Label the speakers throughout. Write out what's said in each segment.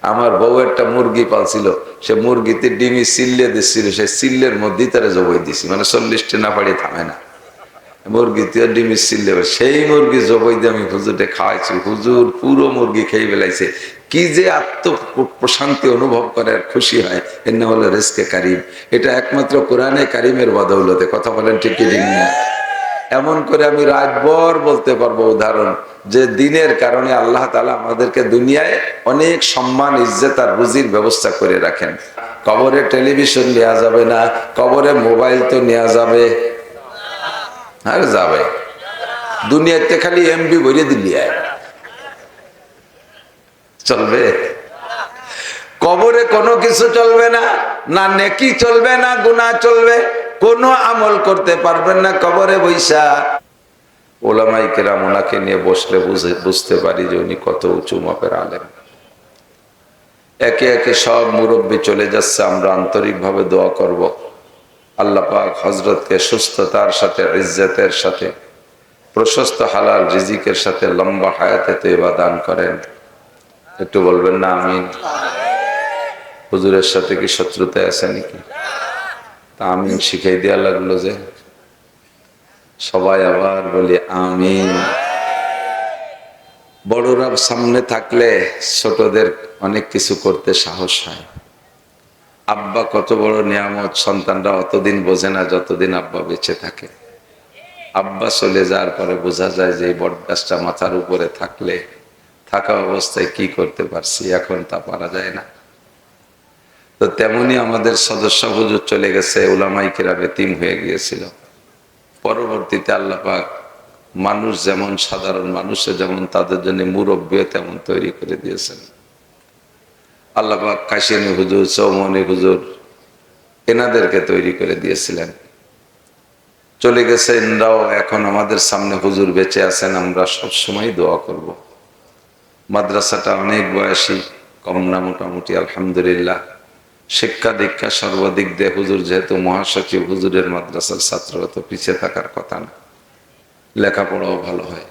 Speaker 1: আমার বউ একটা মুরগি পালছিল, সে মুরগিতে ডিমি সিল্লে দিচ্ছিল, সেই সিল্লের মধ্যেই তারা জবাই দিছি, মানে 40টা না পাড়িয়ে থামে না, মুরগিতে ডিমি সিল্লে। সেই মুরগি জবাই দিয়ে আমি হুজুরকে খাওয়াইছি, হুজুর পুরো মুরগি খেয়ে ফেলাইছে। কি যে আত্ম প্রশান্তি অনুভব করে আর খুশি হয়, এর নাম হলো রিজকে কারিম। এটা একমাত্র কোরআনে কারিমের বদৌলতে। কথা বলেন ঠিক কি ঠিক না? এমন করে আমি রাতভর বলতে পারবো উদাহরণ, যে দিনের কারণে আল্লাহ তাআলা আমাদেরকে দুনিয়ায় অনেক সম্মান, ইজ্জত আর রুজির ব্যবস্থা করে রাখেন। কবরে টেলিভিশন নেওয়া যাবে না, কবরে মোবাইল তো নেওয়া যাবে, আর যাবে দুনিয়াতে খালি এমবি ভরে দিলি চলবে? কবরে কোনো কিছু চলবে না, না নেকি চলবে না গুনাহ চলবে, কোনো আমল করতে পারবেন না কবরে বৈশা। ওলামায়ে কেরাম ওনাকে নিয়ে বসলে বুঝতে পারি যে উনি কত উঁচু মাপের আলেম। একে একে সব মুরব্বী চলে যাচ্ছে, আমরা আন্তরিকভাবে দোয়া করব আল্লাহ পাক হযরতকে সুস্থতার সাথে, ইজ্জতের সাথে, প্রশস্ত হালাল রিজিকের সাথে লম্বা হায়াতে তয়্যিবা দান করেন। একটু বলবেন না আমিন? হুজুরের সাথে কি শত্রুতা আছে নাকি? তা আমিন শিখাই দেওয়া লাগলো যে সবাই আবার বলি আমিন। বড়রা সামনে থাকলে ছোটদের অনেক কিছু করতে সাহস হয়। আব্বা কত বড় নিয়ামত, সন্তানরা অতদিন বোঝে না যতদিন আব্বা বেঁচে থাকে। আব্বা চলে যাওয়ার পরে বোঝা যায় যে এই বটগাছটা মাথার উপরে থাকলে থাকা অবস্থায় কি করতে পারছি, এখন তা পারা যায় না। তো তেমনি আমাদের সদস্য হুজুর চলে গেছে, উলামায়ে কেরাম এতিম হয়ে গিয়েছিল। পরবর্তীতে আল্লাহ পাক মানুষ যেমন সাধারণ মানুষে যেমন তাদের জন্য মুরব্বিও তেমন তৈরি করে দিয়েছেন। আল্লাহ পাক কাশিনী হুজুর, চৌমনি হুজুর এনাদেরকে তৈরি করে দিয়েছিলেন। চলে গেছে এনরাও, এখন আমাদের সামনে হুজুর বেঁচে আছেন, আমরা সবসময় দোয়া করব। মাদ্রাসাটা অনেক বয়সী, কম না মোটামুটি আলহামদুলিল্লাহ। শিক্ষা দীক্ষা সর্বাধিক দিয়ে হুজুর যেহেতু মহাসচিব, হুজুরের মাদ্রাসার ছাত্ররা তো পিছিয়ে থাকার কথা না, লেখাপড়াও ভালো হয়।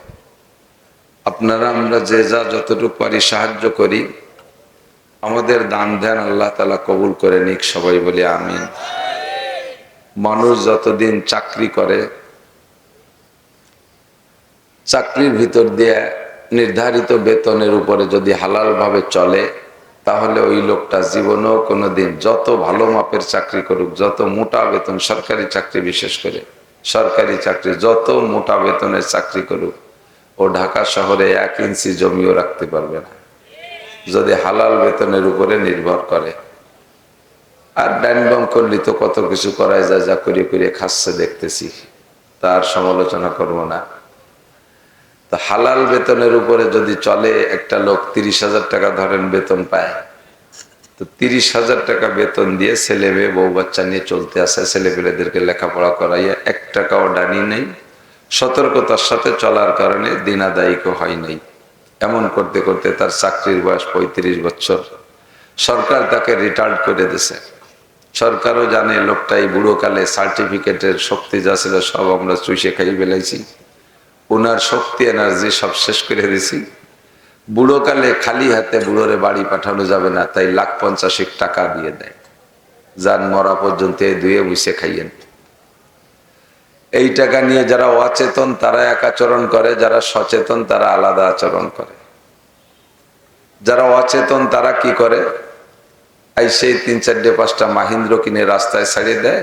Speaker 1: আপনারা আমরা যে যা যতটুকু পারি সাহায্য করি, আমাদের দান ধ্যান আল্লাহ তাআলা কবুল করে নিক, সবাই বলি আমিন। মানুষ যতদিন চাকরি করে, চাকরির ভিতর দিয়ে নির্ধারিত বেতনের উপরে যদি হালাল ভাবে চলে, তাহলে ওই লোকটা জীবনেও কোনোদিন যত ভালো মাপের চাকরি করুক, যত মোটা বেতন, সরকারি চাকরি বিশেষ করে সরকারি চাকরি, যত মোটা বেতনের চাকরি করুক, ও ঢাকা শহরে 1 ইঞ্চি জমিও রাখতে পারবে না যদি হালাল বেতনের উপরে নির্ভর করে। আর ডাইনবং করলে তো কত কিছু করাই যায়, যা করে করে খাচ্ছে দেখতেছি, তার সমালোচনা করব না। তো হালাল বেতনের উপরে যদি চলে, একটা লোক 30,000 টাকা ধরেন বেতন পায়, তো 30,000 টাকা বেতন দিয়ে ছেলে মেয়ে বউ বাচ্চা নিয়ে চলতে আসে, ছেলেপেলেদেরকে লেখাপড়া করাইয়া 1 টাকাও ডানি নেই, সতর্কতার সাথে চলার কারণে দিন আদায়িকও হয় নাই। এমন করতে করতে তার চাকরির বয়স 35 বছর, সরকার তাকে রিটায়ার্ড করে দিয়েছে। সরকারও জানে লোকটা এই বুড়োকালে সার্টিফিকেটের শক্তি যা ছিল সব আমরা চুষে খাই ফেলাইছি, ওনার শক্তি এনার্জি সব শেষ করে দিছি। বুড়োকালে খালি হাতে বুড়োরে বাড়ি পাঠানো যাবে না, তাই 1,50,000 টাকা দিয়ে দেয়, যান মরা পর্যন্ত ধুয়ে মুছে খাইয়েন। এই টাকা নিয়ে যারা অচেতন তারা এক আচরণ করে, যারা সচেতন তারা আলাদা আচরণ করে। যারা অচেতন তারা কি করে, এই সেই 3-4-5টা মাহিন্দ্র কিনে রাস্তায় ছাড়িয়ে দেয়,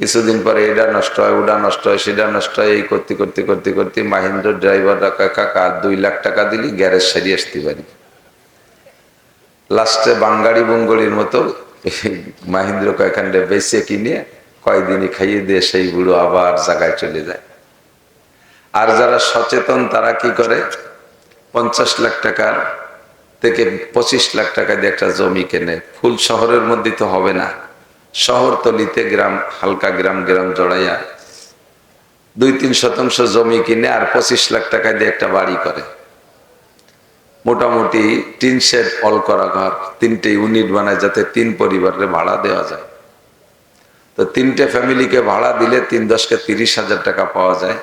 Speaker 1: কিছুদিন পরে এটা নষ্ট হয়, ওটা নষ্ট হয়, সেটা নষ্ট হয়, এই করতে করতে করতে করতে মাহিন্দ্র ড্রাইভাররা কাকা 2 লাখ টাকা দিলি গ্যারেজ সারিয়ে আসতে পারি। লাস্টে বাঙ্গাড়ি বঙ্গড়ির মতো মাহিন্দ্র কয়েকখানটা বেচে কিনে কয়েকদিনই খাইয়ে দিয়ে সেই বুড়ো আবার জায়গায় চলে যায়। আর যারা সচেতন তারা কি করে, 50 লাখ টাকার থেকে 25 লাখ টাকা দিয়ে একটা জমি কেনে। ফুল শহরের মধ্যে তো হবে না, শহরতলিতে গ্রাম, হালকা গ্রাম জড়াইয়া 2-3 শতাংশ জমি কিনে আর 25 লাখ টাকা দিয়ে একটা বাড়ি করে। মোটামুটি টিন শেড অল করা ঘর, 3টে ইউনিট বানায় যাতে 3 পরিবারের ভাড়া দেওয়া যায়। তো 3টে ফ্যামিলিকে ভাড়া দিলে 3×10 = 30,000 টাকা পাওয়া যায়।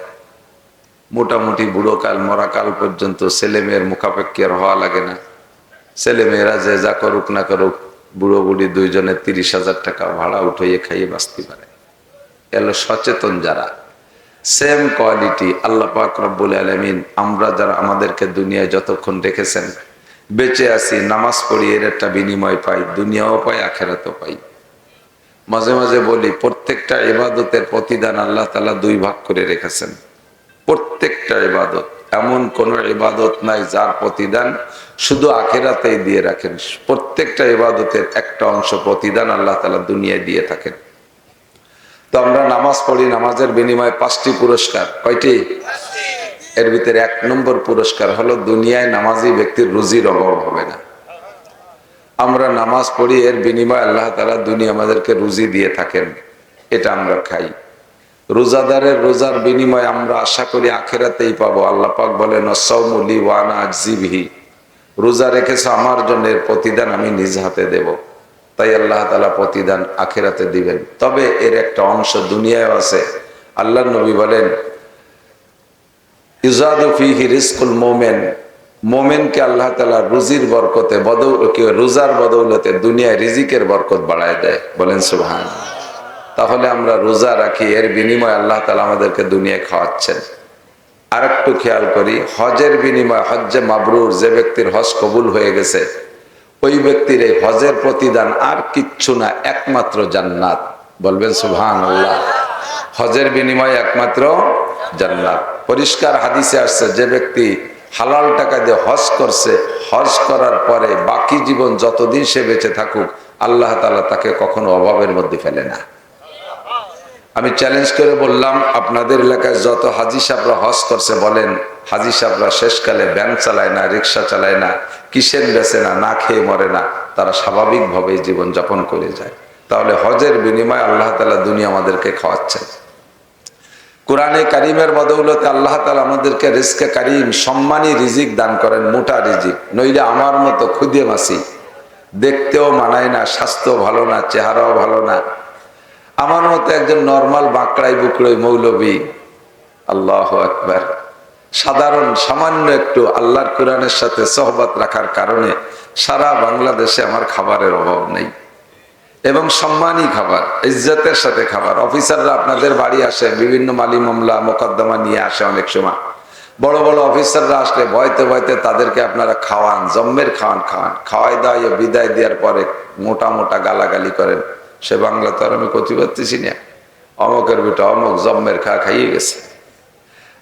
Speaker 1: মোটামুটি বুড়োকাল মরাকাল পর্যন্ত ছেলে মেয়ের মুখাপেক্ষী আর হওয়া লাগে না। ছেলে মেয়েরা যে যা করুক না করুক, বুড়ো বুড়ি দুইজনে 30,000 টাকা ভাড়া উঠাইয়ে খাইয়ে বাঁচতে পারে। এলো সচেতন যারা, সেম কোয়ালিটি আল্লাহ পাক রব্বুল আলামিন আমরা যারা আমাদেরকে দুনিয়ায় যতক্ষণ রেখেছেন, বেঁচে আছি, নামাজ পড়ি, এর একটা বিনিময় পাই, দুনিয়াও পাই, আখেরাতও পাই। মাঝে মাঝে বলি, প্রত্যেকটা ইবাদতের প্রতিদান আল্লাহ তাআলা 2 ভাগ করে রেখেছেন। প্রত্যেকটা ইবাদত, এমন কোন ইবাদত নাই যার প্রতিদান শুধু আখেরাতেই দিয়ে রাখেন। প্রত্যেকটা ইবাদতের একটা অংশ প্রতিদান আল্লাহ তাআলা দুনিয়ায় দিয়ে থাকেন। তো আমরা নামাজ পড়ি, নামাজের বিনিময়ে 5টি পুরস্কার। কয়টি? এর ভিতরে 1 নম্বর পুরস্কার হলো দুনিয়ায় নামাজি ব্যক্তির রুজির অভাব হবে না। আমরা নামাজ পড়ি, এর বিনিময়ে আল্লাহ তাআলা দুনিয়া আমাদেরকে রুজি দিয়ে থাকেন, এটা আমরা খাই। রোজাদারের রোজার বিনিময়ে আমরা আশা করি আখেরাতেই পাবো। আল্লাহ পাক বলেন, আস-সাওমু লি ওয়া আনা আজজি বিহি, রোজা রেখেছো আমার জন্য, এর প্রতিদান আমি নিজ হাতে দেব। তাই আল্লাহ তাআলা প্রতিদান আখেরাতে দিবেন। তবে এর একটা অংশ দুনিয়ায় আছে। আল্লাহর নবী বলেন, ইউজাদু ফিহি রিজকুল মুমিন, মুমিনকে আল্লাহ তাআলা রুজির বরকতে রোজার বদৌলতে দুনিয়ায় রিজিকের বরকত বাড়ায় দেয়। বলেন সুবহানাল্লাহ। তাহলে আমরা রোজা রাখি, এর বিনিময়ে আল্লাহ তাআলা আমাদেরকে দুনিয়ায় খাওয়াচ্ছেন। আরেকটু খেয়াল করি, হজের বিনিময়ে, হজ্জে মাবরুর, যে ব্যক্তির হজ কবুল হয়ে গেছে, ওই ব্যক্তির এই হজের প্রতিদান আর কিচ্ছু না, একমাত্র জান্নাত। বলবেন সুবহানাল্লাহ। হজের বিনিময়ে একমাত্র জান্নাত। পরিষ্কার হাদিসে আসছে, যে ব্যক্তি হালাল টাকা দিয়ে হজ করছে, হজ করার পরে বাকি জীবন যতদিন সে বেঁচে থাকুক, আল্লাহ তাআলা তাকে কখনো অভাবের মধ্যে ফেলে না। আমি চ্যালেঞ্জ করে বললাম, আপনাদের এলাকায় যত হাজি সাহেবরা হজ করছে, বলেন হাজি সাহেবরা শেষকালে ভ্যান চালায় না, রিক্সা চালায় না, কিসেন বেচে না, না খেয়ে মরে না, তারা স্বাভাবিকভাবে জীবন যাপন করে যায়। তাহলে হজের বিনিময়ে আল্লাহ তাআলা দুনিয়া আমাদেরকে খাওয়াচ্ছেন। কোরআনে কারিমের বদৌলতে আল্লাহ তাআলা আমাদেরকে রিজকে কারিম, সম্মানী রিজিক দান করেন, মোটা রিজিক। নইলে আমার মতো খুদে মাসি, দেখতেও মানায় না, স্বাস্থ্য ভালো না, চেহারাও ভালো না, আমার মতো একজন নরমাল বাঁকড়াই বুকড়াই মৌলবী, আল্লাহু আকবার, সাধারণ সামান্য একটু আল্লাহর কোরআনের সাথে সোহবত রাখার কারণে সারা বাংলাদেশে আমার খাবারের অভাব নেই, এবং সম্মানী খাবার, ইজ্জতের সাথে খাবার। অফিসাররা আপনাদের বাড়ি আসে, বিভিন্ন মালি মামলা মোকদ্দমা নিয়ে আসে। অনেক সময় বড় বড় অফিসাররা আসলে ভয়তে ভয়তে তাদেরকে আপনারা খাওয়ান, জম্মের খাওয়াই দাওয়াই বিদায় দেওয়ার পরে মোটা মোটা গালাগালি করেন। সে বাংলা তো আর আমি করতে পারতেছি না, অমকের বেটা অমক জম্মের খাইয়ে গেছে।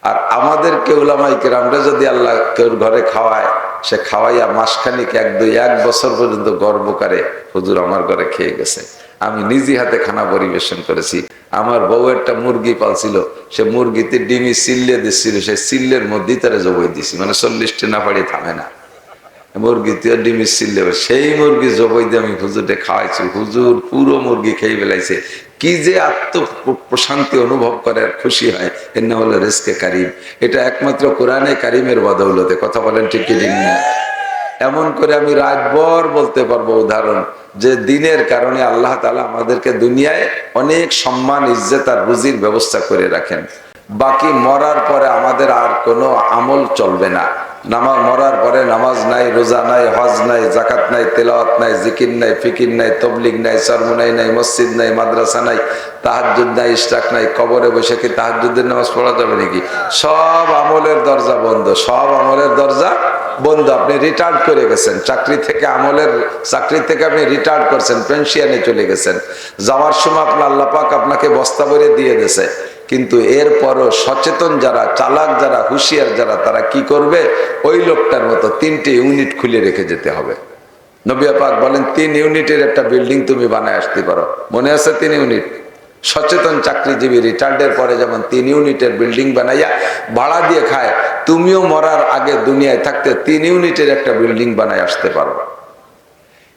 Speaker 1: আর আমাদেরকে উলামায়ে কেরামরা যদি আল্লাহ কেউ ঘরে খাওয়ায়, সে খাওয়াইয়া মাসখানিক, 1 বছর পর্যন্ত গর্ব করে, হুজুর আমার ঘরে খেয়ে গেছে, আমি নিজে হাতে খানা পরিবেশন করেছি। আমার বউ একটা মুরগি পালছিল, সে মুরগিতে ডিমি সিল্লে দিচ্ছিল, সে সিল্লের মধ্যেই তারা জবাই দিছি, মানে 40টা না পাড়িয়ে থামে না, মুরগিতে ডিমি সিল্লে, সেই মুরগি জবাই দিয়ে আমি হুজুরকে খাওয়াইছি। হুজুর পুরো মুরগি খেয়ে ফেলাইছে। কি যে আত্ম প্রশান্তি অনুভব করে আর খুশি হয়, এর নাম হলো রিজকে কারিম। এটা একমাত্র কোরআনে কারিমের বদৌলতে। কথা বলেন ঠিক কি ঠিক না? এমন করে আমি রাতভর বলতে পারবো উদাহরণ, যে দিনের কারণে আল্লাহ তাআলা আমাদেরকে দুনিয়ায় অনেক সম্মান, ইজ্জত আর রুজির ব্যবস্থা করে রাখেন। বাকি মরার পরে আমাদের আর কোনো আমল চলবে না। মরার পরে নামাজ নাই, রোজা নাই, হজ নাই, যাকাত নাই, তেলাওয়াত নাই, জিকির নাই, ফিকির নাই, তবলিগ নাই, সরমনাই নাই, মসজিদ নাই, মাদ্রাসা নাই, তাহাজ্জুদ নাই, ইশরাক নাই। কবরে বসে কি তাহাজ্জুদের নামাজ পড়া যাবে নাকি? সব আমলের দরজা বন্ধ, সব আমলের দরজা বন্ধ। আপনি রিটায়ার্ড করে গেছেন চাকরি থেকে, চাকরি থেকে আপনি রিটায়ার্ড করছেন, পেনশনে চলে গেছেন, যাওয়ার সময় আপনার আল্লাহ পাক আপনাকে বস্তা ভরে দিয়ে দিয়েছে। কিন্তু এরপরও সচেতন যারা, চালাক যারা, হুঁশিয়ার যারা, তারা কি করবে? ওই লোকটার মতো 3টে ইউনিট খুলে রেখে যেতে হবে। নবী পাক বলেন 3 ইউনিটের একটা বিল্ডিং তুমি বানায় আসতে পারো। মনে আছে 3 ইউনিট? সচেতন চাকরিজীবী রিটায়ার্ডের পরে যেমন 3 ইউনিটের বিল্ডিং বানাইয়া ভাড়া দিয়ে খায়, তুমিও মরার আগে দুনিয়ায় থাকতে 3 ইউনিটের একটা বিল্ডিং বানায় আসতে পারো।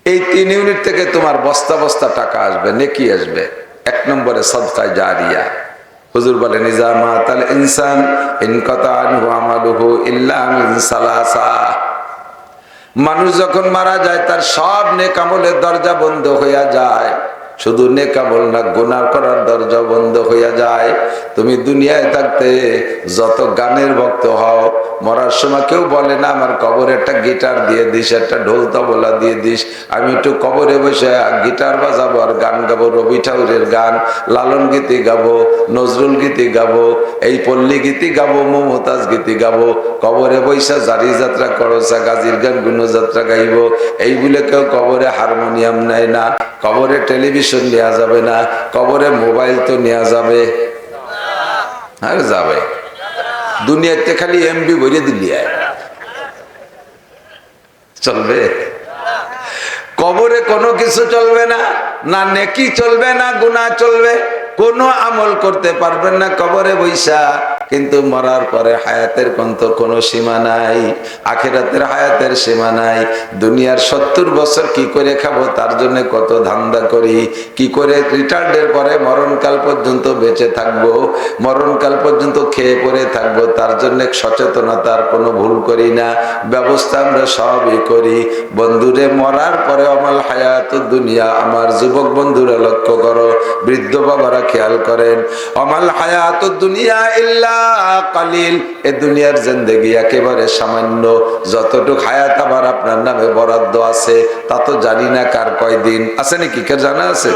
Speaker 1: এই 3 ইউনিট থেকে তোমার বস্তা বস্তা টাকা আসবে, নেকি আসবে। 1 নম্বরে সাদকা জারিয়া। হুজুর বলেন, ইজা মাতাল ইনসান ইনকাতা আনহু আমালুহু ইল্লা মিন সালাসা। মানুষ যখন মারা যায়, তার সব নেক আমলের দরজা বন্ধ হয়ে যায়, শুধু নেক আমল না, গুনাহ করার দরজা বন্ধ হইয়া যায়। তুমি দুনিয়ায় থাকতে যত গানের ভক্ত হও, মরার সময় কেউ বলে না আমার কবরে একটা গিটার দিয়ে দিস, একটা ঢোল তবলা দিয়ে দিস, আমি একটু কবরে বসে গিটার বাজাবো আর গান গাবো, রবি ঠাকুরের গান, লালন গীতি গাবো, নজরুল গীতি গাবো, এই পল্লী গীতি গাবো, মমতাজ গীতি গাবো, কবরে বৈশা জারি যাত্রা করসা গাজীর গান গুণযাত্রা গাইব। এই বলে কেউ কবরে হারমোনিয়াম নেয় না, কবরে টেলিভিশন নেওয়া যাবে না, কবরে মোবাইল তো নেওয়া যাবে, আর যাবে। দুনিয়াতে খালি এমবি ভরে দিলি চলবে? কবরে কোনো কিছু চলবে না, না নেকি চলবে না গুনাহ চলবে, কোনো আমল করতে পারবেন না কবরে বৈশা। কিন্তু মরার পরে হায়াতের কোনো সীমা নাই, আখিরাতের হায়াতের সীমা নাই। দুনিয়ার 70 বছর কি করে খাবো তার জন্য কত ধান্দা করি, কি করে রিটায়ার্ডের পরে মরণকাল পর্যন্ত বেঁচে থাকবো, মরণকাল পর্যন্ত খেয়ে পরে থাকবো, তার জন্য সচেতনতার কোনো ভুল করি না, ব্যবস্থা আমরা সবই করি। বন্ধুরে মরার পরে আমাল হায়াতুদ দুনিয়া, আমার যুবক বন্ধুরা লক্ষ্য করো, বৃদ্ধ বাবারা খেয়াল করেন, আমাল হায়াতুদ দুনিয়া ইল্লা কালিল, এ দুনিয়ার জিন্দেগি একেবারে সামান্য। যতটুক হায়াত আমার আপনার নামে বরাদ্দ আছে তা তো জানি না কার কয়দিন আছে, নাকি কার জানা আছে?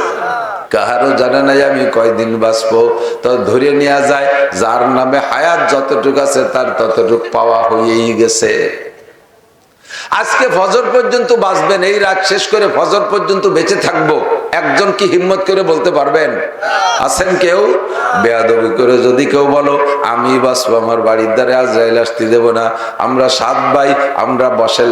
Speaker 1: কাহারও জানা নাই আমি কয়দিন বাঁচবো। তো ধরে নেওয়া যায় যার নামে হায়াত যতটুক আছে তার ততটুক পাওয়া হয়েই গেছে। আজকে ফজর পর্যন্ত বাঁচবেন, এই রাত শেষ করে ফজর পর্যন্ত বেঁচে থাকবো, একজন কি হিম্মত করে বলতে পারবেন? আছেন কেউ? বেয়াদবি করে যদি কেউ বলো আমি বাঁচবো, আমার বাড়ির দ্বারে আজরাইল আসতে দেবো না, আমরা 7 ভাই, আমরা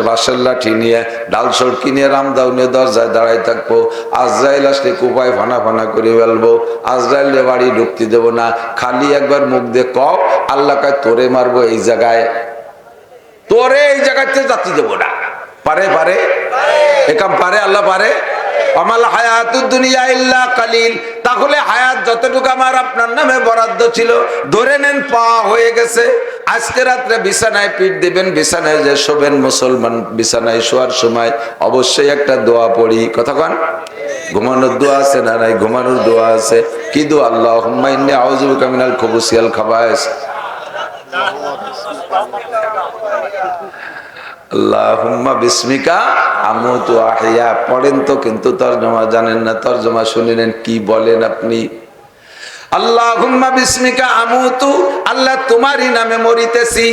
Speaker 1: বাঁশের লাঠি নিয়ে ডাল সড়কি নিয়ে রামদাও নিয়ে দরজায় দাঁড়াই থাকবো, আজরাইল আসলে কুপায় ফানা ফানা করে ফেলবো, আজরাইলে বাড়ি ঢুকতে দেবো না। খালি একবার মুখ দিয়ে কও আল্লাহ কয় তোরে মারবো এই জায়গায়, তোরে এই জায়গাতে যাত্রী দেবো না। পারে পারে একাম পারে, আল্লাহ পারে। আমাল হায়াতুদ দুনিয়া ইল্লা কালিল, তাহলে হায়াত যতটুকু আমার আপনার নামে বরাদ্দ ছিল ধরে নেন পাওয়া হয়ে গেছে। আজকে রাত্রে বিছানায় পিঠ দিবেন, বিছানায় যে শোবেন, মুসলমান বিছানায় শোয়ার সময় অবশ্যই একটা দোয়া পড়ি। কথা কন, ঘুমানোর দোয়া আছে না নাই? ঘুমানোর দোয়া আছে। কি দোয়া? আল্লাহুম্মা ইন্নী আউযু বিকা মিনাল খুবুসি ওয়াল খাবায়েস, আল্লাহুম্মা বিসমিকা আমুতু আহইয়া। পড়েন তো, কিন্তু তরজমা জানেন না, তরজমা শুনিলেন কি বলেন আপনি? আল্লাহুম্মা বিসমিকা আমুতু, আল্লাহ তোমারই নামে মরিতেছি।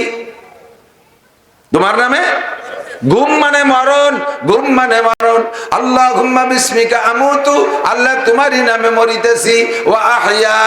Speaker 1: তোমার নামে? ঘুম মানে মরণ, ঘুম মানে মরণ। আল্লাহুম্মা বিসমিকা আমুতু, আল্লাহ তোমারই নামে মরিতেছি। ওয়া আহইয়া,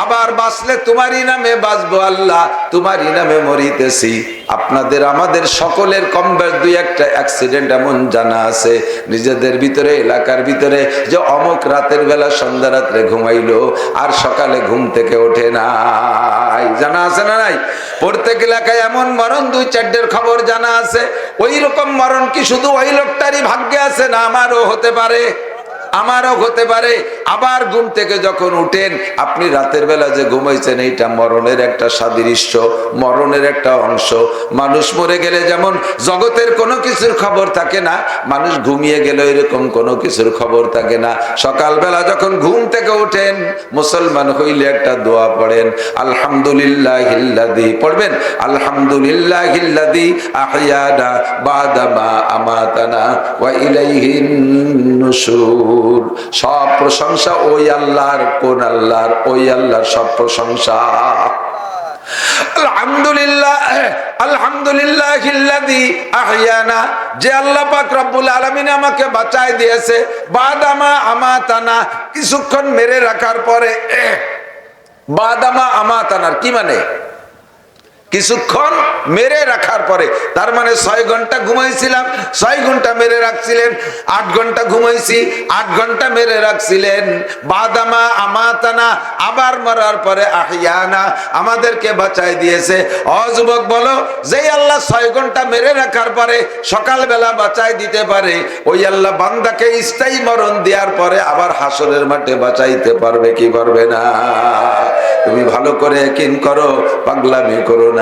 Speaker 1: আবার বাঁচলে তোমারই নামে বাঁচবো, আল্লাহ তোমারই নামে মরিতেছি। আপনাদের আমাদের সকলের কম বেশ 2-1টা অ্যাক্সিডেন্ট এমন জানা আছে নিজেদের ভিতরে, এলাকার ভিতরে, যে অমুক রাতের বেলা সন্ধ্যা রাত্রে ঘুমাইলো আর সকালে ঘুম থেকে ওঠে নাই। জানা আছে না নাই? প্রত্যেক এলাকায় এমন মরণ 2-4টের খবর জানা আছে। ওই রকম মরণ কি শুধু ওই লোকটারই ভাগ্যে আছে? না, আমারও হতে পারে, আমারও হতে পারে। আবার ঘুম থেকে যখন উঠেন, আপনি রাতের বেলা যে ঘুমাইছেন এইটা মরণের একটা সাদৃশ্য, মরণের একটা অংশ। মানুষ মরে গেলে যেমন জগতের কোনো কিছুর খবর থাকে না, মানুষ ঘুমিয়ে গেলে এরকম কোনো কিছুর খবর থাকে না। সকালবেলা যখন ঘুম থেকে উঠেন, মুসলমান হইলে একটা দোয়া পড়েন, আলহামদুলিল্লাহিল্লাযী, পড়বেন আলহামদুলিল্লাহিল্লাযী আহইয়ানা বাদা মা আমাতানা ওয়া ইলাইহিন নুশুর। সব প্রশংসা ওই আল্লাহর। কোন আল্লাহর? ওই আল্লাহর সব প্রশংসা। আলহামদুলিল্লাহ, আলহামদুলিল্লাহিল্লাযী আহইয়ানা, যে আল্লাহ পাক রব্বুল আলামিন আমাকে বাঁচায় দিয়েছে, বাদামা আমাতানা, কিছুক্ষণ মেরে রাখার পরে। বাদামা আমাতানার কি মানে? কিছুক্ষণ মেরে রাখার পরে, তার মানে 6 ঘন্টা ঘুমাইছিলাম, 6 ঘন্টা মেরে রাখছিলেন। 8 ঘন্টা ঘুমাইছি, 8 ঘন্টা মেরে রাখছিলেন। বাদামা আমাতানা, আবার মরার পরে আহইয়ানা, আমাদেরকে বাঁচাই দিয়েছে। ও যুবক বলো, যেই আল্লাহ 6 ঘন্টা মেরে রাখার পরে সকালবেলা বাঁচাই দিতে পারে, ওই আল্লাহ বান্দাকে স্থায়ী মরণ দেওয়ার পরে আবার হাসরের মাঠে বাঁচাইতে পারবে কি পারবে না? তুমি ভালো করে ইয়াকিন করো, পাগলামি করো না।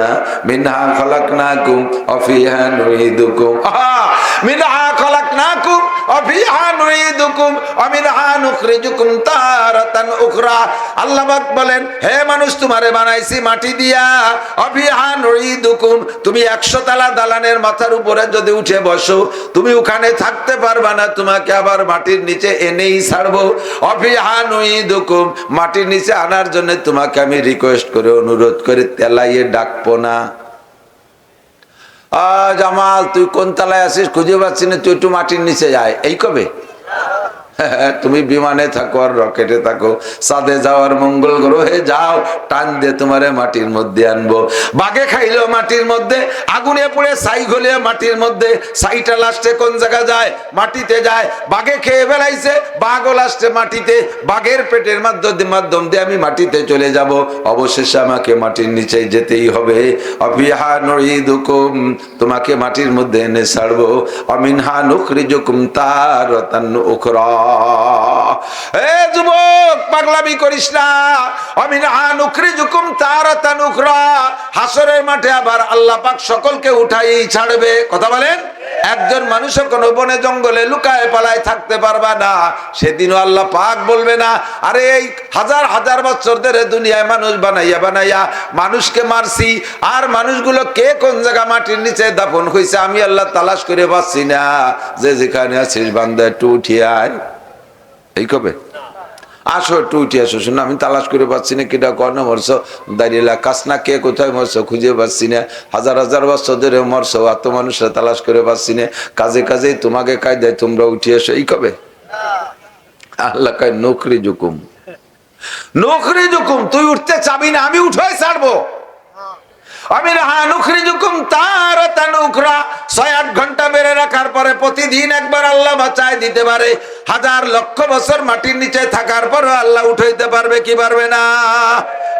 Speaker 1: মিনহা খলাকনাকুম ওয়া ফিহা নুইদুকুম, মিনহা খলাকনাকুম ওয়া অফিহা নুইদুকুম ওয়া মিনহা নুখরিজুকুম তারাতান উখরা। আল্লাহ পাক বলেন, হে মানুষ, তোমারে বানাইছি মাটি দিয়া। অফিহা নুইদুকুম, তুমি 100 তলা দালানের মাথার উপরে যদি উঠে বসো, তুমি ওখানে থাকতে পারবা না, তোমাকে আবার মাটির নিচে এনেই ছাড়বো। অফিহা নুইদুকুম, মাটির নিচে আনার জন্য তোমাকে আমি রিকোয়েস্ট করে, অনুরোধ করে তেলাইয়ে ডাকবো না। জামাল, তুই কোন তলায় আছিস খুঁজে পাচ্ছি না, তুই একটু মাটির নিচে যায়, এই কবে? তুমি বিমানে থাকো আর রকেটে থাকো, চাঁদে যাওয়ার মঙ্গল গ্রহে যাও, টান দিয়ে তোমারে মাটির মধ্যে আনবো। বাঘে খাইলো মাটির মধ্যে, আগুনে পুড়ে ছাই গলিয়ে মাটির মধ্যে, ছাইটা লাস্টে কোন জায়গা যায়? মাটিতে যায়। বাঘে খেয়ে ফেলাইছে, বাঘও লাস্টে মাটিতে, বাঘের পেটের মাধ্যম দিয়ে আমি মাটিতে চলে যাব, অবশেষে আমাকে মাটির নিচে যেতেই হবে। অফিহা নুইদুকুম, তোমাকে মাটির মধ্যে এনে ছাড়বো। অমিনহা নুখরিজুকুম তারাতান উখরা। এ যুবক, পাগলামি করিস না। অমিনহা নুখরিজুকুম তারাতান উখরা, হাসরের মাঠে আবার আল্লাহ পাক সকলকে উঠাই ছাড়বে। কথা বলেন, একজন মানুষও কোনো বনে জঙ্গলে লুকায় পালায় থাকতে পারবা না। সেদিনও আল্লাহ পাক বলবে না, আরে এই হাজার হাজার বছর ধরে দুনিয়ায় মানুষ বানাইয়া মানুষকে মারছি, আর মানুষগুলো কে কোন জায়গা মাটির নিচে দাফন হয়েছে আমি আল্লাহ তালাশ করে পাচ্ছি না, যে যেখানে আছিস বান্দা একটু উঠিয়ে আয়। এই কবে? আসো, একটু উঠে আসো। শুনো, আমি তালাশ করে পাচ্ছি না, কেটা কর্ণ মরছ, দাঁড়িয়ে কাসনা কে কোথায় মরছ খুঁজে পাচ্ছি না, হাজার হাজার বছর ধরে মরছ, এত মানুষরা তালাশ করে পাচ্ছি না, কাজে কাজে তোমাকে কায়দায় তোমরা উঠে আসো। এই কবে? আল্লাহ কয় নুখরিজুকুম, নুখরিজুকুম, তুই উঠতে চাবি না, আমি উঠাই ছাড়বো। অমিনহা নুখরিজুকুম তারাতান উখরা, 6-8 ঘন্টা বেড়ে রাখার পরে প্রতিদিন একবার আল্লাহ বাঁচায় দিতে পারে। হাজার লক্ষ বছর মাটির নিচে থাকার পরও আল্লাহ উঠাইতে পারবে কি পারবে না?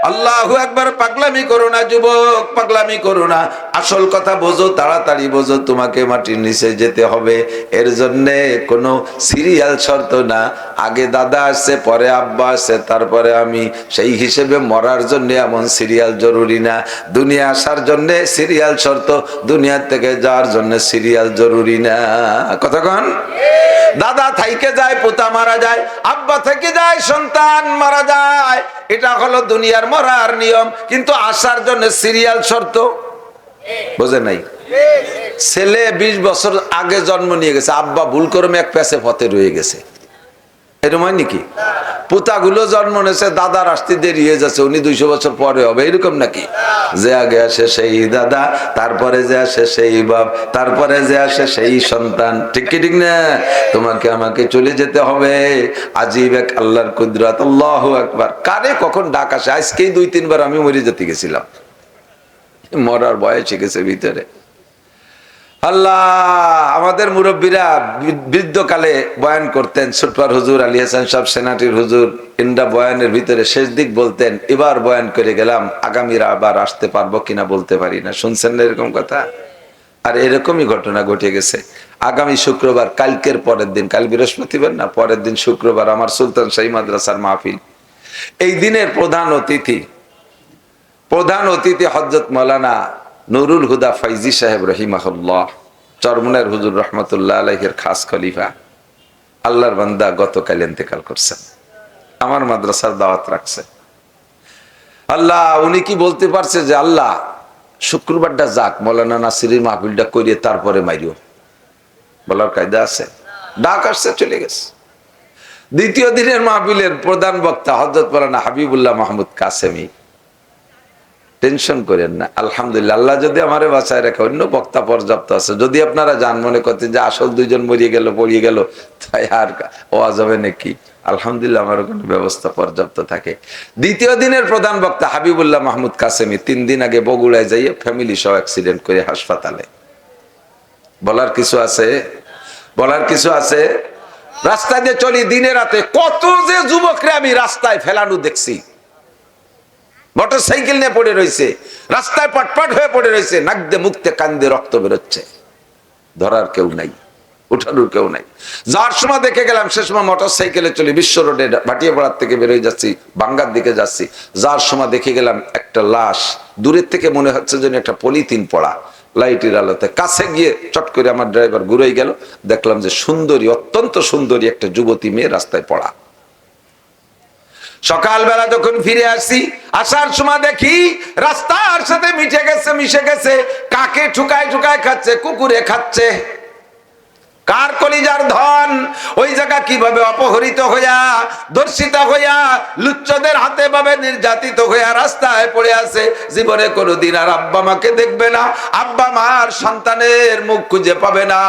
Speaker 1: আল্লাহু আকবার। পাগলামি করো না যুবক, পাগলামি করো না, আসল কথা বোঝো, তাড়াতাড়ি বোঝো, তোমাকে মাটির নিচে যেতে হবে। এর জন্যে কোনো সিরিয়াল শর্ত না, আগে দাদা আসছে, পরে আব্বা আসছে, তারপরে আমি, সেই হিসেবে মরার জন্য এমন সিরিয়াল জরুরি না। দুনিয়া আসার জন্য সিরিয়াল শর্ত, দুনিয়ার থেকে যাওয়ার জন্য সিরিয়াল জরুরি না। কতক্ষণ? দাদা থাইকে যায় পোতা মারা যায়, আব্বা থেকে যায় সন্তান মারা যায়, এটা হলো দুনিয়ার মরার নিয়ম। কিন্তু আসার জন্য সিরিয়াল শর্ত, বোঝে নাই? ছেলে 20 বছর আগে জন্ম নিয়ে গেছে, আব্বা ভুল করমে এক প্যাসে পথে রয়ে গেছে, এরকম হয় নাকি? পুতাগুলো জন্ম নিয়েছে, দাদার আসতে দেরি হয়ে যাচ্ছে, উনি 200 বছর পরে হবে, এরকম নাকি? যে আগে আসে সেই দাদা, তারপরে যে আসে সেই বাপ, তারপরে যে আসে সেই সন্তান। ঠিক কি ঠিক না? তোমাকে আমাকে চলে যেতে হবে। আজীব এক আল্লাহর কুদরত। আল্লাহু আকবার। কারে কখন ডাক আসে। আজকেই 2-3 বার আমি মরে যেতে গেছিলাম, মরার বয়স গেছে ভিতরে। আল্লাহ, আমাদের মুরব্বীরা বৃদ্ধকালে বয়ান করতেন, সুটপার হুজুর, আলী হাসান সাহেব, সেনাটির হুজুর, ইন্ডা বয়ানের ভিতরে শেষ দিক বলতেন, এবার বয়ান করে গেলাম, আগামীরা আবার আসতে পারবো কিনা বলতে পারি না। শুনছেন না এরকম কথা? আর এরকমই ঘটনা ঘটে গেছে। আগামী শুক্রবার, কালকের পরের দিন, কাল বৃহস্পতিবার না, পরের দিন শুক্রবার আমার সুলতান শাহী মাদ্রাসার মাহফিল। এই দিনের প্রধান অতিথি হযরত মাওলানা নুরুল হুদা ফাইজি সাহেব রহিমাহুল্লাহ, চরমনের হুজুর রহমতুল্লাহ আলাইহির খাস খলিফা। আল্লাহর বান্দা গতকাল ইন্তেকাল করছেন, আমার মাদ্রাসার দাওয়াত রাখছে। আল্লাহ, উনি কি বলতে পারছে যে আল্লাহ শুক্রবারটা যাক, মাওলানা নাসিরের মাহফিলটা করিয়ে তারপরে মাইরিও? বলার কায়দা আছে? ডাক আসছে, চলে গেছে। দ্বিতীয় দিনের মাহফিলের প্রধান বক্তা হযরত মাওলানা হাবিবুল্লাহ মাহমুদ কাসেমি। টেনশন করেন না, আলহামদুলিল্লাহ, আল্লাহ যদি আমারে বাঁচায় রাখে, অন্য বক্তা পর্যাপ্ত আছে। যদি আপনারা জান মনে করতেন যে আসল 2 জন মরিয়ে গেল, পড়িয়ে গেল, তাই আর ওয়াজ হবে নাকি, আলহামদুলিল্লাহ আমার ওখানে ব্যবস্থা পর্যাপ্ত থাকে। দ্বিতীয় দিনের প্রধান বক্তা হাবিবুল্লাহ মাহমুদ কাসেমি 3 দিন আগে বগুড়ায় যাইয়ে ফ্যামিলি সহ অ্যাক্সিডেন্ট করে হাসপাতালে। বলার কিছু আছে? বলার কিছু আছে? রাস্তায় দিয়ে চলি দিনে রাতে, কত যে যুবকরা আমি রাস্তায় ফেলানো দেখছি, মোটরসাইকেল নিয়ে পড়ে রয়েছে, রাস্তায় পটপট হয়ে পড়ে রয়েছে, নাকদে মুখতে কান্দে রক্ত বেরোচ্ছে, ধরার কেউ নাই, উঠানোর কেউ নাই। যার সময় দেখে গেলাম, সে সময় মোটরসাইকেলে চলে বিশ্ব রোডে ভাটিয়াপাড়ার থেকে বেরোয় যাচ্ছি, বাঙ্গার দিকে যাচ্ছি। যার সময় দেখে গেলাম একটা লাশ, দূরের থেকে মনে হচ্ছে যেন একটা পলিথিন পড়া, লাইটের আলোতে কাছে গিয়ে চট করে আমার ড্রাইভার ঘুরেই গেল, দেখলাম যে সুন্দরী, অত্যন্ত সুন্দরী একটা যুবতী মেয়ে রাস্তায় পড়া। সকালবেলা যখন ফিরে আসি, আসার সময় দেখি রাস্তার সাথে মিশে গেছে। কাকে ঠুকায় ঠুকায় খাচ্ছে, কুকুরে খাচ্ছে। কার কলিজার ধন ওই জায়গা কিভাবে অপহরিত হইয়া, দর্শিতা হইয়া, লুচ্চদের হাতে ভাবে নির্যাতিত হইয়া রাস্তায় পড়ে আছে। জীবনে কোনোদিন আর আব্বা মাকে দেখবে না, আব্বা মার সন্তানের মুখ খুঁজে পাবে না।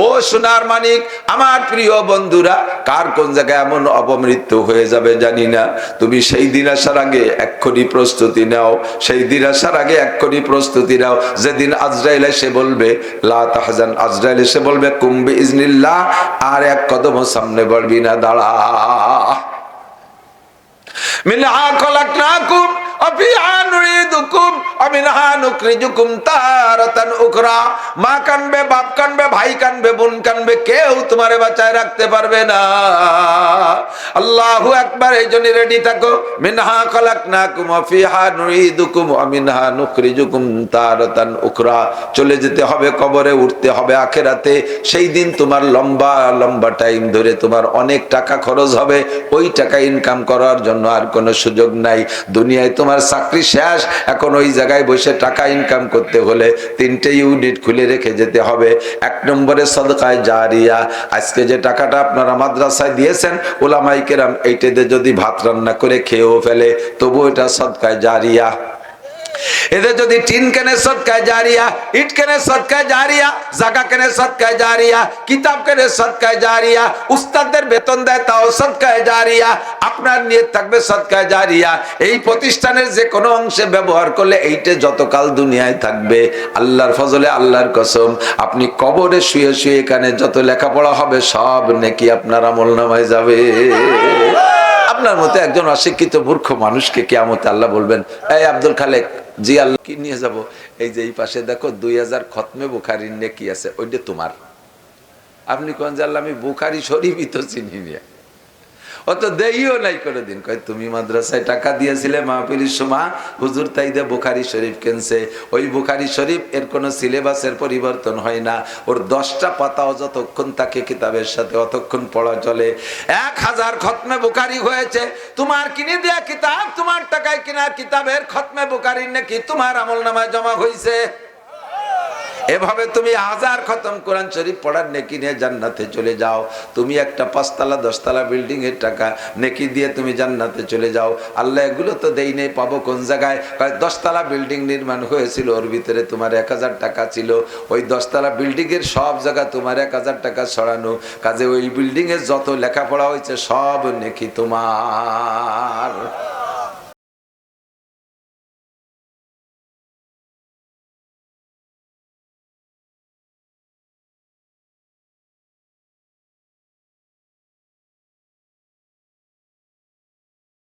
Speaker 1: ও সোনার মানিক, আমার প্রিয় বন্ধুরা, কার কোন জায়গায় এমন অপমৃত্যু হয়ে যাবে জানি না। তুমি সেই দিন আসার আগে এক্ষুনি প্রস্তুতি নাও, সেই দিন আসার আগে এক্ষুনি প্রস্তুতি নাও। যেদিন আজরাইল এসে বলবে লা তাহজান, আজরাইল এসে বলবে কুম্বি ইজনিল্লাহ, আর এক কদম সামনে বাড়বি না, দাঁড়া। মিনহা খলাকনাকুম ওয়া ফিহা নুঈদুকুম ওয়া মিনহা নুখরিজুকুম তারাতান উখরা। মা কানবে, বাপ কানবে, ভাই কানবে, বোন কানবে, কেউ তোমারে বাঁচায় রাখতে পারবে না। আল্লাহু আকবার। এইজন্য রেডি থাকো। মিনহা খলাকনাকুম ওয়া ফিহা নুঈদুকুম ওয়া মিনহা নুখরিজুকুম তারাতান উখরা। চলে যেতে হবে কবরে, উঠতে হবে আখিরাতে। সেই দিন তোমার লম্বা লম্বা টাইম ধরে তোমার অনেক টাকা খরচ হবে। ওই টাকা ইনকাম করার জন্য আর কোনো সুযোগ নাই। দুনিয়ায় তোমার চাকরি শেষ, এখন ওই জায়গায় বসে টাকা ইনকাম করতে হলে 3টে ইউনিট খুলে রেখে যেতে হবে। 1 নম্বরে সদকায়ে জারিয়া। আজকে যে টাকাটা আপনারা মাদ্রাসায় দিয়েছেন, উলামায়ে কেরাম এইটাতে যদি ভাত রান্না করে খেয়েও ফেলে, তবু এটা সদকায়ে জারিয়া। এদের যদি টিন কেনে সদকায়ে জারিয়া, ইট কেনে সদকায়ে জারিয়া, জায়গা কেনে সদকায়ে জারিয়া, কিতাব কেনে সদকায়ে জারিয়া, উস্তাদদের বেতন দেয় তাও সদকায়ে জারিয়া। আপনার নিয়ত থাকবে সদকায়ে জারিয়া। এই প্রতিষ্ঠানের যে কোনো অংশে ব্যবহার করলে এইটা যতকাল দুনিয়ায় থাকবে, আল্লাহর ফজলে, আল্লাহর কসম, আপনি কবরে শুয়ে শুয়ে এখানে যত লেখাপড়া হবে সব নেকি আপনার আমলনামায় যাবে। আপনার মতো একজন অশিক্ষিত মূর্খ মানুষকে কিয়ামতে আল্লাহ বলবেন, এই আব্দুল খালেক, জি আল্লাহ, কি নিয়ে যাব? এই যে এই পাশে দেখো 2000 খতমে বুখারীর নেকি আছে, ওইটা তোমার। আপনি কোন যে আল্লাহ, আমি বুখারী শরীফই তো চিনি না, অত দেইও নাই কোনোদিন। কয় তুমি মাদ্রাসায় টাকা দিয়েছিলে মাহফিলের সময়, হুজুর তাই দিয়ে বুখারী শরীফ কিনছে। ওই বুখারী শরীফ এর কোনো সিলেবাসের পরিবর্তন হয় না। ওর 10টা পাতাও যতক্ষণ থাকে কিতাবের সাথে অতক্ষণ পড়া চলে। 1000 খতমে বুখারী হয়েছে। তোমার কিনে দেয়া কিতাব, তোমার টাকায় কিনা কিতাবের খতমে বুখারীর নাকি তোমার আমলনামায় জমা হয়েছে। এভাবে তুমি 1000 খতম কোরআন শরীফ পড়ার নেকি নিয়ে জান্নাতে চলে যাও। তুমি একটা 5 তলা 10 তলা বিল্ডিং এর টাকা নেকি দিয়ে তুমি জান্নাতে চলে যাও। আল্লাহ এগুলো তো দেই নেই, পাবো কোন জায়গায়? 10 তলা বিল্ডিং নির্মাণ হয়েছিল, ওর ভিতরে তোমার 1000 টাকা ছিল। ওই 10 তলা বিল্ডিং এর সব জায়গা তোমার 1000 টাকা ছড়ানো। কাজে ওই বিল্ডিং এর যত লেখাপড়া হয়েছে সব নেকি তোমার।